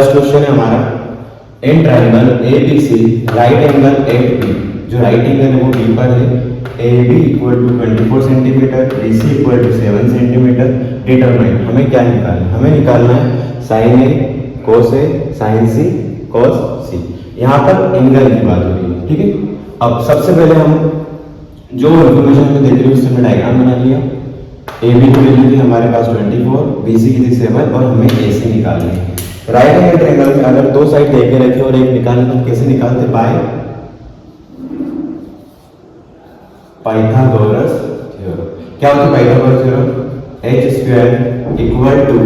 First question है हमारा, in triangle ABC right angle at B, जो राइट एंगल है वो बी पर है, AB equal to 24 centimetre, BC equal to 7 centimetre, determine, हमें क्या निकालना है? हमें निकालना है साइन ए कोस ए साइन सी कोस सी। यहाँ पर एंगल की बात हो रही है, ठीक है। अब सबसे पहले हम जो इन्फॉर्मेशन हमें देख रही है उससे हमने डायग्राम बना लिया। AB की वैल्यू थी हमारे पास 24, BC की थी 7 और हमें AC निकालनी है। राइट एंगल ट्रायंगल में अगर दो साइड देखे रखे और एक निकालने तो कैसे निकालते? By Pythagoras theorem. क्या होता है Pythagoras theorem? h square equal to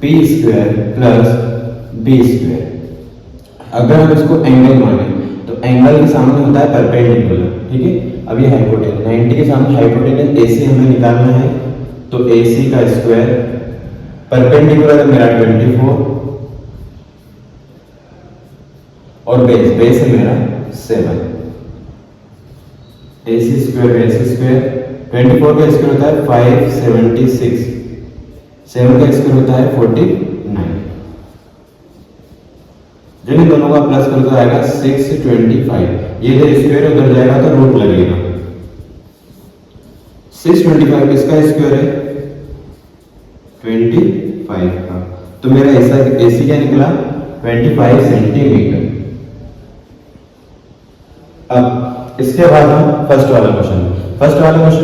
p square plus b square. अगर हम इसको एंगल माने तो एंगल के सामने होता है परपेंडिकुलर, ठीक है। अब ये हाइपोटेनस 90 के सामने हाइपोटेनस AC हमें निकालना है, तो AC का स्क्वायर परपेंडिकुलर है मेरा 24 और बेस है मेरा 7। AC स्क्वायर AC स्क्वायर 24 का स्क्वायर होता है 576, 7 का स्क्वायर होता है 49। जब इन दोनों का प्लस करो तो आएगा 625। ये इधर स्क्वायर उधर जाएगा तो रूट लगेगा। 625 किसका स्क्वायर है? 25 का। तो मेरा AC क्या निकला? 25 सेंटीमीटर। अब इसके बाद हम फर्स्ट वाला क्वेश्चन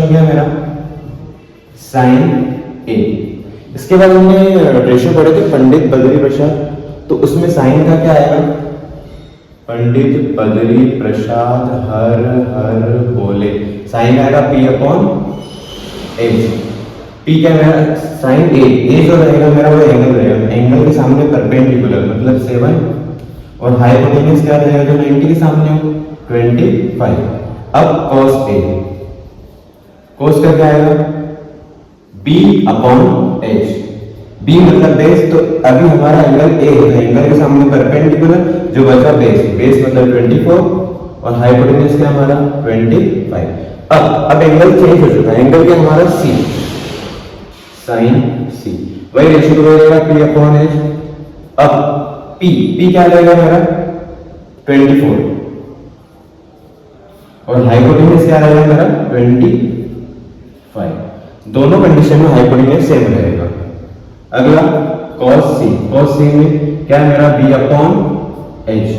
क्या है मेरा? साइन ए। इसके बाद हमने रेशियो पढ़े थे पंडित बद्री प्रसाद, तो उसमें साइन का क्या आएगा? पंडित बद्री प्रसाद हर हर बोले। साइन आएगा P/H। P क्या मेरा? साइन ए जो रहेगा मेरा वो एंगल रहेगा, एंगल के सामने परपेंडिकुलर मतलब 7 और हाइपोटेनस क्या रहेगा जो 90 के सामने हो? 25। अब cos A, cos का क्या आएगा? B/H। B मतलब बेस, तो अभी हमारा एंगल A है, एंगल के सामने परपेंडिकुलर, जो बचा बेस मतलब 24 और हाइपोटेनस क्या हमारा 25। अब एंगल चेंज हो चुका है, एंगल क्या हमारा C, साइन C। वही रेशियो रहेगा P/H। अब P क्या रहेगा मेरा? 24 और हाइपोटेनस क्या रहेगा मेरा? 25। दोनों कंडीशन में हाइपोटेनस सेम रहेगा। अगला cos C में क्या है मेरा? B/H।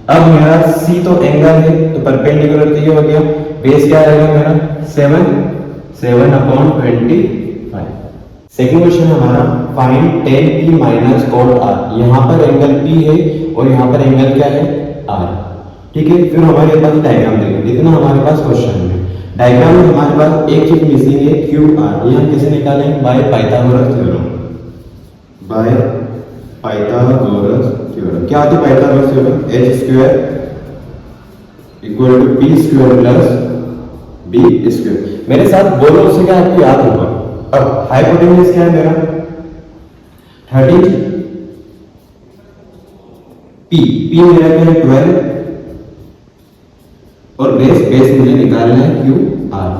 अब मेरा C तो एंगल है तो परपेंडिकुलर तो ये हो गया, बेस क्या रहेगा मेरा? 7/25। सेकंड क्वेश्चन है हमारा, find tan P minus cot R। यहाँ पर एंगल P है और यहाँ पर एंगल क्या है? R, ठीक है। फिर हमारे पास डायग्राम देखें, इतना हमारे पास क्वेश्चन है। डायग्राम में हमारे पास एक चीज मिसिंग है, QR। ये हम कैसे निकालें? By Pythagoras theorem. By Pythagoras theorem. क्या होती है Pythagoras theorem? h square equal to p square plus b square. मेरे साथ बोलो, उससे क्या आपको याद होगा। अब हाइपोटेनस क्या है मेरा? 13। p मेरा क्या है? 12 और बेस मुझे निकालना है QR,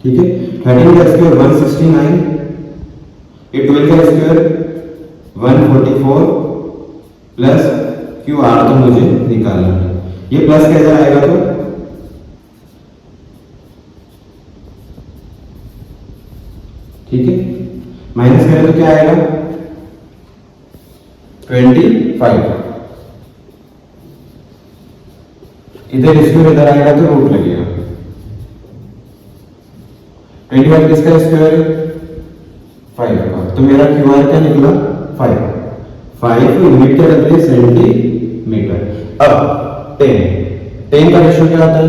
ठीक है। 13 का स्क्वायर 169, ये 12 का स्क्वायर 144 प्लस QR तो मुझे निकालना है। ये प्लस कैसे आएगा? तो ठीक है, माइनस करें तो क्या आएगा? 25। इधर स्क्वायर इधर आएगा तो रूट लगेगा। 25 किसका स्क्वायर है? 5 का। तो मेरा QR क्या निकला? 5 यूनिट क्या रख दिए? सेंटीमीटर। अब 10 का रेशियो क्या होता है?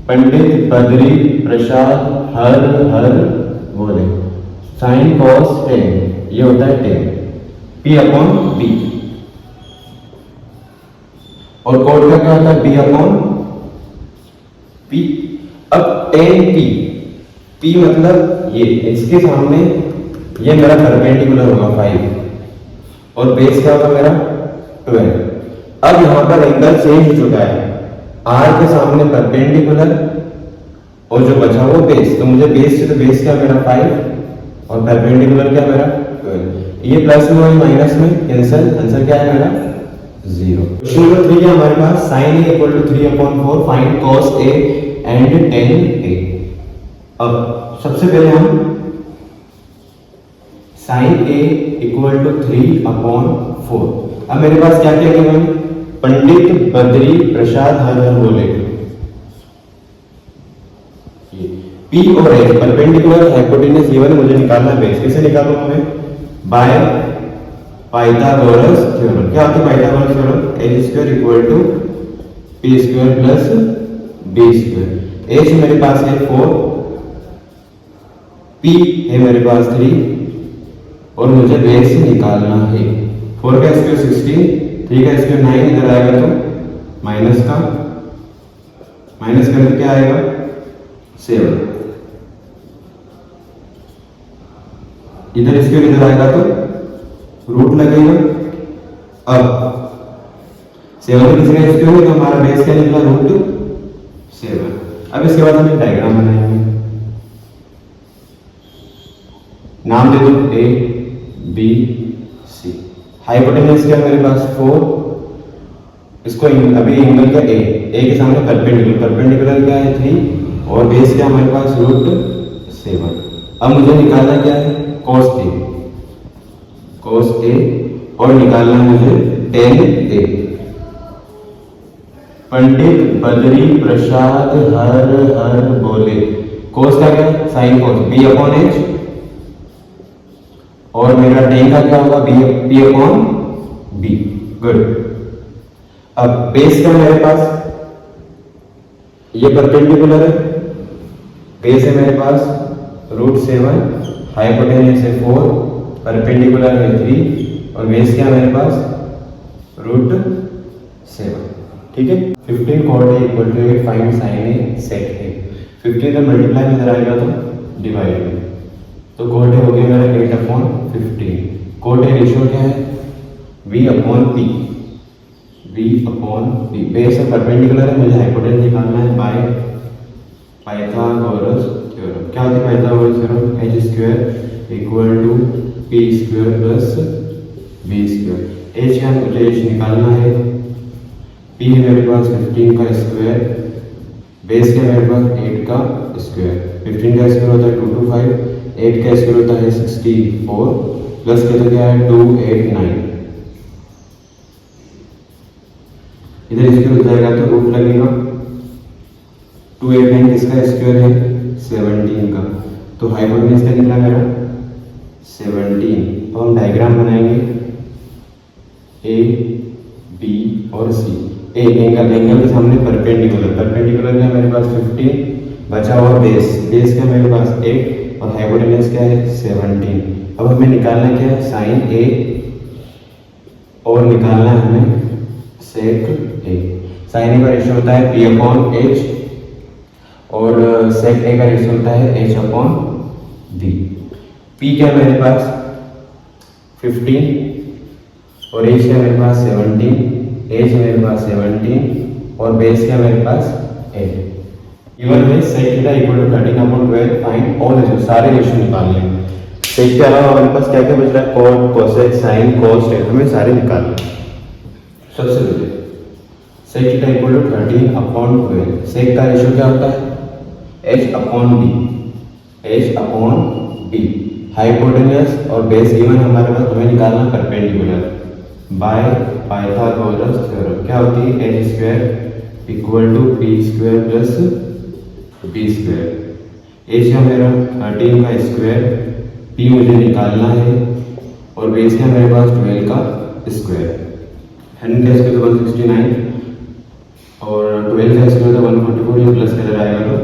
पंडित बद्री प्रसाद हर हर बोले। साइन cos 10 ये होता है 10 P/B। और cot का क्या होता है? B/P। अब tan P मतलब ये, इसके सामने ये मेरा परपेंडिकुलर होगा 5 और बेस क्या होगा मेरा? 12। अब यहां पर एंगल चेंज हो चुका है, R के सामने परपेंडिकुलर और जो बचा वो बेस, तो मुझे बेस से तो बेस क्या मेरा 5 और परपेंडिकुलर क्या मेरा 12। ये प्लस में और माइनस में कैंसिल, आंसर क्या है मेरा 0। क्वेश्चन नंबर 3 है हमारे पास sin a equal to 3/4 find cos a and tan a। अब सबसे पहले हम sin a इक्वल टू 3/4। अब मेरे पास क्या क्या गिवन, पंडित बद्री प्रसाद हर हर बोले, P और H परपेंडिकुलर हाइपोटेन्यूज गिवन, मुझे निकालना है बेस। कैसे निकालूंगा मैं, बाय पाइथागोरस थ्योरम। क्या होता है Pythagoras theorem, h² equal to p² plus b²। h मेरे पास है 4, p है मेरे पास 3 और मुझे बेस निकालना है। 4 का स्क्वायर 16, 3 का स्क्वायर 9, इधर आएगा तो माइनस का, माइनस करके क्या आएगा 7, इधर स्क्वायर इधर आएगा तो रूट लगेगा। अब 7 किसी का स्क्वायर है तो हमारा बेस क्या निकला √7। अब इसके बाद हम एक डायग्राम बनाएंगे, नाम दे दो A B C। हाइपोटेन्यूज क्या मेरे पास 4, इसको अभी एंगल का A के सामने परपेंडिकुलर क्या है 3 और बेस क्या हमारे पास √7। अब मुझे निकालना क्या है cos A और निकालना है मुझे tan A। पंडित बद्री प्रसाद हर हर बोले, cos का क्या sin cos B/H और मेरा tan का क्या होगा P/B। गुड। अब बेस का मेरे पास ये परपेंडिकुलर है, बेस है मेरे पास √7, हाइपोटेन्यूज है 4, परपेंडिकुलर है 3 और बेस क्या मेरे पास √7। ठीक है। 15 cot A equal to 8 find sin A sec A। 15 का मल्टीप्लाई में इधर आएगा तो डिवाइड में, तो cot A हो गया मेरा 8/15। cot A रेशियो क्या है V/P, V/P। बेस है परपेंडिकुलर है, मुझे हाइपोटेन्यूज निकालना है बाय पाइथागोरस थ्योरम। क्या होती है Pythagoras theorem, h² equal to p² plus b²। h क्या मुझे h निकालना है, p है मेरे पास 15 का स्क्वायर, बेस क्या मेरे पास 8 का स्क्वायर। 15 का स्क्वायर होता है 225, 8 का स्क्वायर होता है 64 प्लस क्या तो क्या है 289, इधर स्क्वायर हो जाएगा तो रूट लगेगा। 289 किसका स्क्वायर है 17 का, तो हाइपोटेन्यूज क्या निकला मेरा 17। तो हम डायग्राम बनाएंगे A B और C। ए एंगल के सामने परपेंडिकुलर क्या मेरे पास 15 बचा हुआ बेस क्या मेरे पास 8 और हाइपोटेन्यूज क्या है 17। अब हमें निकालना क्या है sin A और निकालना है हमें sec A। sin A का रेशियो होता है P/H और sec A का रेशियो होता है H/B। P क्या मेरे पास 15 और H क्या मेरे पास 17, H मेरे पास 17 और बेस क्या मेरे पास 8। इवन में sec theta equal to 13/12 find all ratio, सारे रेशियो निकाल लेंगे। sec के अलावा हमारे पास क्या क्या बच रहा है cot cosec sin cos tan, हमें सारे निकालने। सबसे पहले sec theta equal to 13/12, sec का रेशियो क्या होता है H/B। हाइपोटेन्यूज और बेस गिवन हमारे पास, हमें निकालना परपेंडिकुलर बाय पाइथागोरस थ्योरम। क्या होती है h² equal to p² plus b²। h है मेरा 13 का स्क्वायर, p मुझे निकालना है और बेस है मेरे पास 12 का स्क्वायर। 100 का स्क्वायर 169 और 12 का स्क्वायर 144, ये प्लस कलर आएगा तो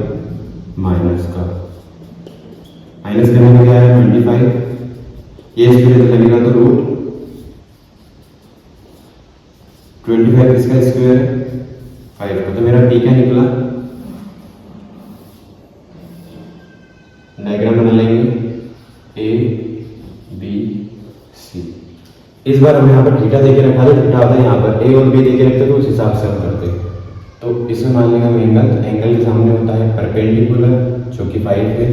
माइनस का, माइनस करने में क्या है 25, ये स्क्वायर लगेगा तो √25 किसका स्क्वायर है 5 का। तो मेरा p क्या निकला, डायग्राम बना लेंगे A B C। इस बार हमें यहाँ पर थीटा देके रखा था, थीटा होता है यहाँ पर A और B देके रखते तो उस हिसाब से हम करते। तो इसमें मान लेंगे हम एंगल के सामने होता है परपेंडिकुलर जो कि 5 है,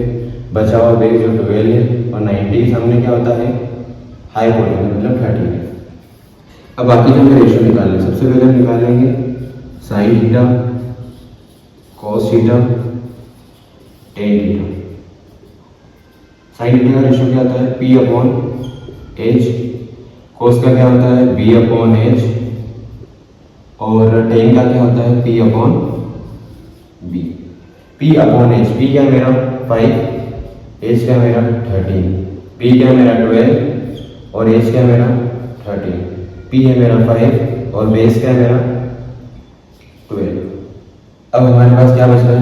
बचा हुआ बेस जो 12 है और 90 के सामने क्या होता है हाइपोटेन्यूज मतलब 30 है। अब बाकी जो हमें रेशियो निकालने, सबसे पहले हम निकालेंगे sine theta, cos theta, tan theta. Sine theta का रेशियो क्या आता है? P upon H. कॉस का क्या होता है? B upon H. और टेन का क्या होता है? P upon B. P upon H, P क्या मेरा 5, एच क्या मेरा 13, बी क्या मेरा 12 और एच क्या मेरा 13। पी है मेरा 5 और बेस क्या है मेरा 12। अब हमारे पास क्या बच रहा है?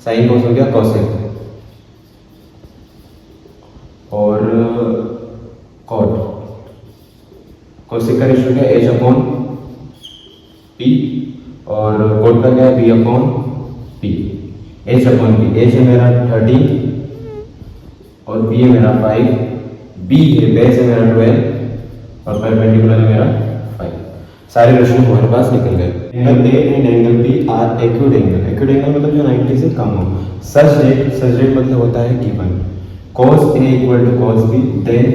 साइन कॉस हो गया कॉसेक और कॉट। कॉसेक का रेशियो क्या है? एच अपॉन पी और कॉट का क्या है? B upon P. H upon P, H है मेरा 13 और पी है मेरा 5, बी है बेस है मेरा 12 और परपेंडिकुलर है मेरा 5। सारे रेशियो हमारे पास निकल गए। Angle A and angle B are acute angle. Acute angle मतलब जो 90 से कम हो। सच रेट मतलब होता है given cos A equal to cos B, then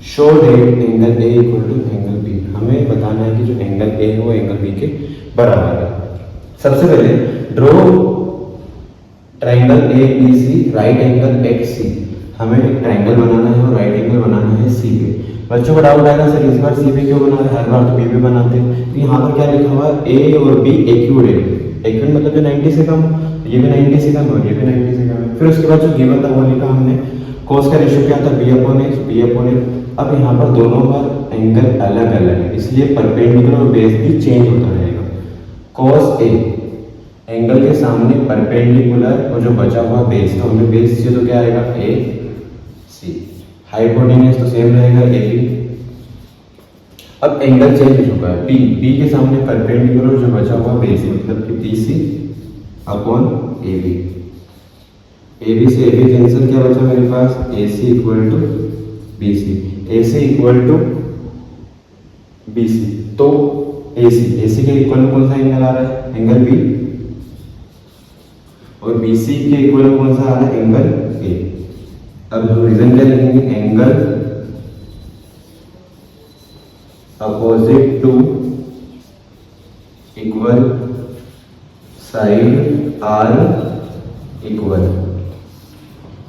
show that angle A equal to angle B। हमें बताना है कि जो एंगल A है वो एंगल B के बराबर है। सबसे पहले draw triangle ABC, right angle XC। हमें एक ट्राइंगल बनाना है और राइट एंगल बनाना है C पे। बच्चों को डाउट आएगा सर इस बार C पे क्यों बना रहे, हर बार तो B पे बनाते हैं। तो यहाँ पर क्या लिखा हुआ है? A और B एक्यूट है। एक्यूट मतलब जो 90 से कम, ये भी 90 से कम और ये भी 90 से कम है। फिर उसके बाद जो गिवन था वो लिखा हमने, cos का रेशियो क्या था? b upon H, b upon H. अब यहाँ पर दोनों का एंगल अलग अलग है, इसलिए परपेंडिकुलर और बेस भी चेंज होता रहेगा। cos A एंगल के सामने परपेंडिकुलर और जो बचा हुआ बेस, तो हमें बेस से तो क्या आएगा? ए सी। हाइपोटेन्यूज तो सेम रहेगा ए बी। अब एंगल चेंज हो चुका है, बी के सामने परपेंडिकुलर जो बचा हुआ बेस मतलब कि B C upon A B. A B से ए बी कैंसिल, क्या बचा मेरे पास? A C equal to B C. A C equal to B C, तो ए सी के इक्वल कौन सा एंगल आ रहा है? Angle B. और बी सी के इक्वल कौन सा आ रहा है? Angle A. अब हम रीजन क्या लिखेंगे? Angle opposite to equal side are equal.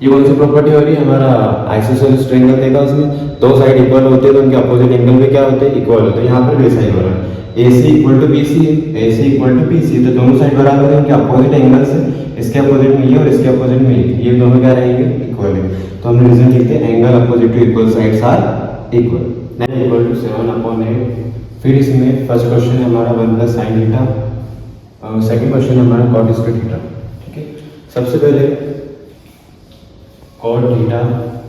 ये कौन सी प्रॉपर्टी हो रही है? हमारा आइसोसेलेस ट्रायंगल देखा उसमें, दो साइड इक्वल होते हैं तो उनके अपोजिट एंगल भी क्या होते हैं? इक्वल होते हैं। यहाँ पर भी ऐसा ही हो रहा है, AC इक्वल टू BC है, AC इक्वल टू BC, तो दोनों साइड बराबर है, इनके अपोजिट एंगल से, इसके अपोजिट में ये और इसके अपोजिट में ये दोनों क्या रहेंगे? इक्वल है। तो हम रीजन लिखते हैं angle opposite to equal sides are equal. Then equal to 7/8। फिर इसमें फर्स्ट क्वेश्चन है हमारा 1 plus sine theta, second question है हमारा कॉट स्क्वायर थीटा। ठीक है, सबसे पहले cot theta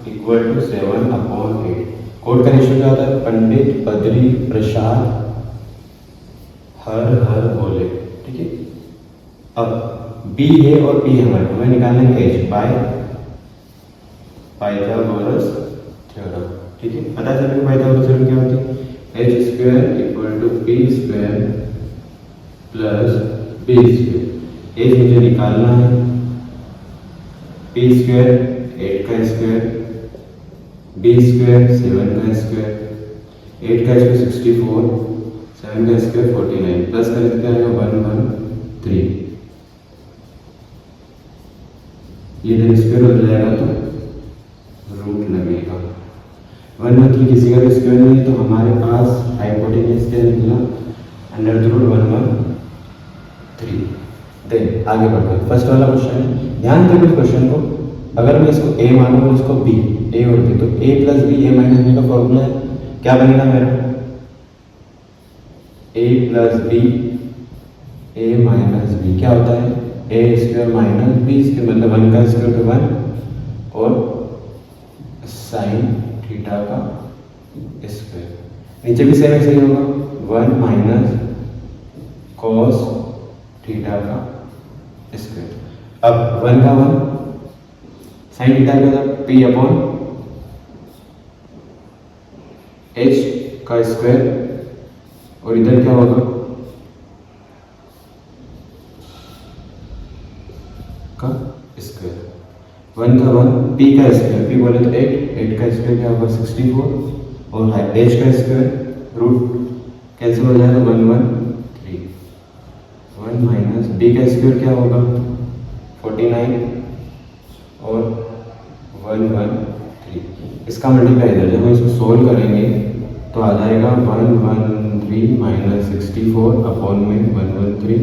equal to 7/8। Cot का रेशियो क्या होता है? पंडित बद्री प्रसाद हर बोले। ठीक है, अब B है और P है हमें निकालना है H बाय पाइथागोरस थ्योरम। ठीक है, पता चल गया पाइथागोरस थ्योरम क्या होती है? H square equal to P square plus B square. H मुझे निकालना है, P स्क्वायर 8 का स्क्वायर, B स्क्वायर 7 का स्क्वायर, 8 का स्क्वायर 64, 7 का स्क्वायर 49, प्लस करके क्या आएगा? 113। ये जब स्क्वायर हो जाएगा तो रूट लगेगा। 113 किसी का भी स्क्वायर नहीं है, तो हमारे पास हाइपोटेन्यूज क्या निकला? √113। देन आगे बढ़ते हैं, फर्स्ट वाला क्वेश्चन है, ध्यान दें इस क्वेश्चन को। अगर मैं इसको A मानूं और इसको B, A और B, तो A plus B A minus B का फॉर्मूला है, क्या बनेगा मेरा? A plus B A minus B क्या होता है? A square minus B square, मतलब 1 का स्क्वायर तो 1 और साइन थीटा का स्क्वायर। नीचे भी सेम ऐसे ही होगा, 1 माइनस कॉस थीटा का स्क्वायर। अब 1 का 1, साइन थीटा का P अपॉन H का स्क्वायर, और इधर क्या होगा? का स्क्वायर। 1 का 1, P का स्क्वायर, P बोले तो 8, 8 का स्क्वायर क्या होगा? 64 और एच का स्क्वायर रूट कैंसिल हो जाएगा 1 1 3 1 माइनस बी का स्क्वायर क्या होगा 49 और 1 1 3 इसका मल्टीप्लाई इधर जब हम इसको सोल्व करेंगे तो आ जाएगा 113 माइनस 64 अपॉन में 113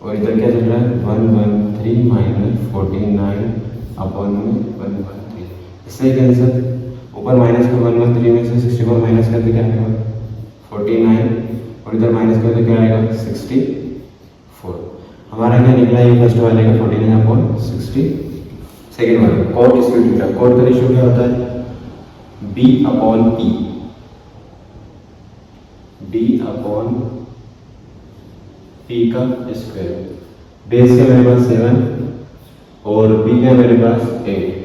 और इधर क्या चल रहा है 113 माइनस 49 अपॉन में 113 इससे कैंसिल ऊपर माइनस का 113 में से 64 माइनस करके क्या आएगा 49 और इधर माइनस करके क्या आएगा 64 हमारा क्या निकला ये फर्स्ट वाले का 49 अपॉन 60 सेकेंड वाले कॉट स्क्वायर थीटा कॉट का रेशियो क्या होता है b अपॉन p का स्क्वायर बेस क्या मेरे पास 7 और b क्या मेरे पास 8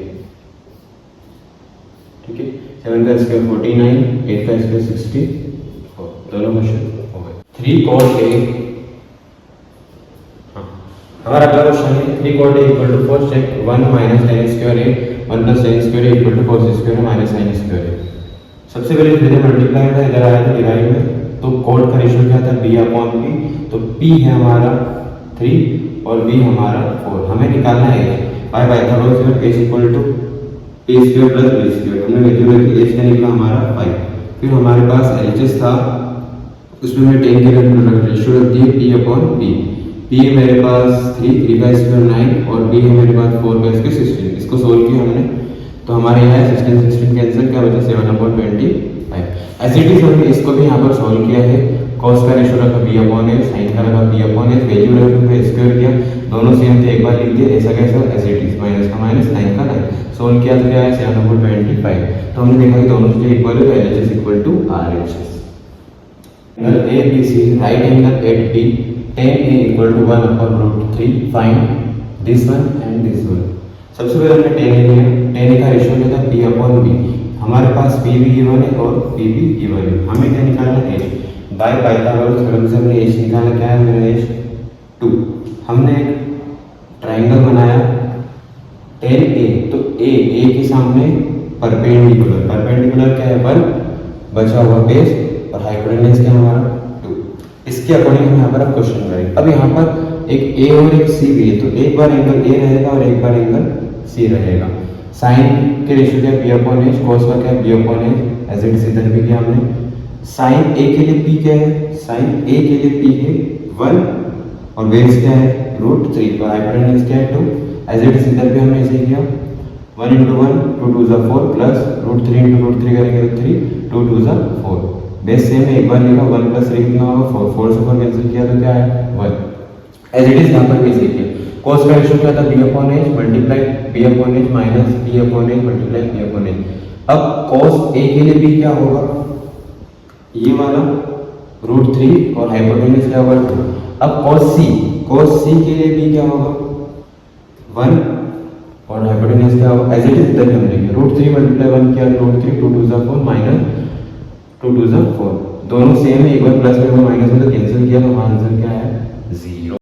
ठीक है 7 का स्क्वायर 49 8 का स्क्वायर 64 दोनों क्वेश्चन हो गए 3 cot a हमारा अगला क्वेश्चन है 3 cot a equal to first check 1 minus tan square a 1 plus tan square a equal to cos square minus sin square a सबसे पहले इधर मल्टीप्लाई था इधर आया था डिवाइड में तो cot का रेशियो क्या था b अपॉन p तो p है हमारा 3 और b हमारा 4 हमें निकालना है by Pythagoras theorem h equal to a square plus b square हमने वैल्यू रखी h का निकला हमारा 5 फिर हमारे पास LHS था उसमें हमने tan के रेशियो रख दिए p अपॉन p p है मेरे पास 3 3 का स्क्वायर 9 और b है मेरे पास 4 का स्क्वायर 16 इसको सोल्व किया हमने तो हमारे यहाँ 16 16 कैंसिल क्या बचा 7 अपॉन 25 ऐसे ही हमने इसको भी यहाँ पर सॉल्व किया है cos का रेशियो रखा b अपॉन h sin का रखा b अपॉन h वैल्यू रखा स्क्वायर किया दोनों सेम थे एक बार लिख दिया ऐसा कैसा ऐसे ही माइनस का माइनस 9 का 9 सोल्व किया तो क्या है 7 अपॉन 25 तो हमने देखा कि दोनों चीजें इक्वल है LHS equal to RHS angle ABC right angle at B tan A equal to 1 upon √3 find this one and this one सबसे पहले हमने tan A लिया tan A का रेशियो क्या था b अपॉन b हमारे पास p भी गिवन है और p भी गिवन है हमें क्या निकालना है h बाय पाइथागोरस थ्योरम से हमने h निकाला क्या है मेरा h 2 हमने एक ट्रायंगल बनाया tan a तो a के सामने परपेंडिकुलर क्या है 1 बचा हुआ बेस और हाइपोटेन्यूज क्या हमारा 2 इसके अकॉर्डिंग हम यहाँ पर अब क्वेश्चन करेंगे अब यहाँ पर एक a और एक c भी है तो एक बार एंगल a रहेगा और एक बार एंगल c रहेगा साइन के रेशियो क्या b अपॉन h cos का क्या b upon h as it is इधर भी किया हमने साइन a के लिए p क्या है साइन a के लिए p है 1 और बेस क्या है √3 और हाइपोटेन्यूज क्या है 2 एज इट इज इधर भी हमने ऐसे किया 1 into 1 2 2 is 4 प्लस √3 into √3 करेंगे तो 3 2 2 is 4 बेस सेम है एक बार लिखा 1 प्लस 3 कितना होगा 4 4 से 4 कैंसिल किया तो क्या है 1 एज इट इज यहाँ पर भी ऐसे किया cos का रेशियो क्या था b upon h multiply b upon h minus b upon h multiply b upon h अब cos a के लिए b क्या होगा ये वाला √3 और हाइपोटेन्यूज क्या होगा अब cos c के लिए b क्या होगा 1 और हाइपोटेन्यूज क्या होगा एज इट इज इधर हमने किया √3 मल्टीप्लाई 1 किया √3 2 2 is 4 माइनस 2 2 is 4 दोनों सेम है एक बार प्लस में माइनस में तो कैंसिल किया तो आंसर क्या है 0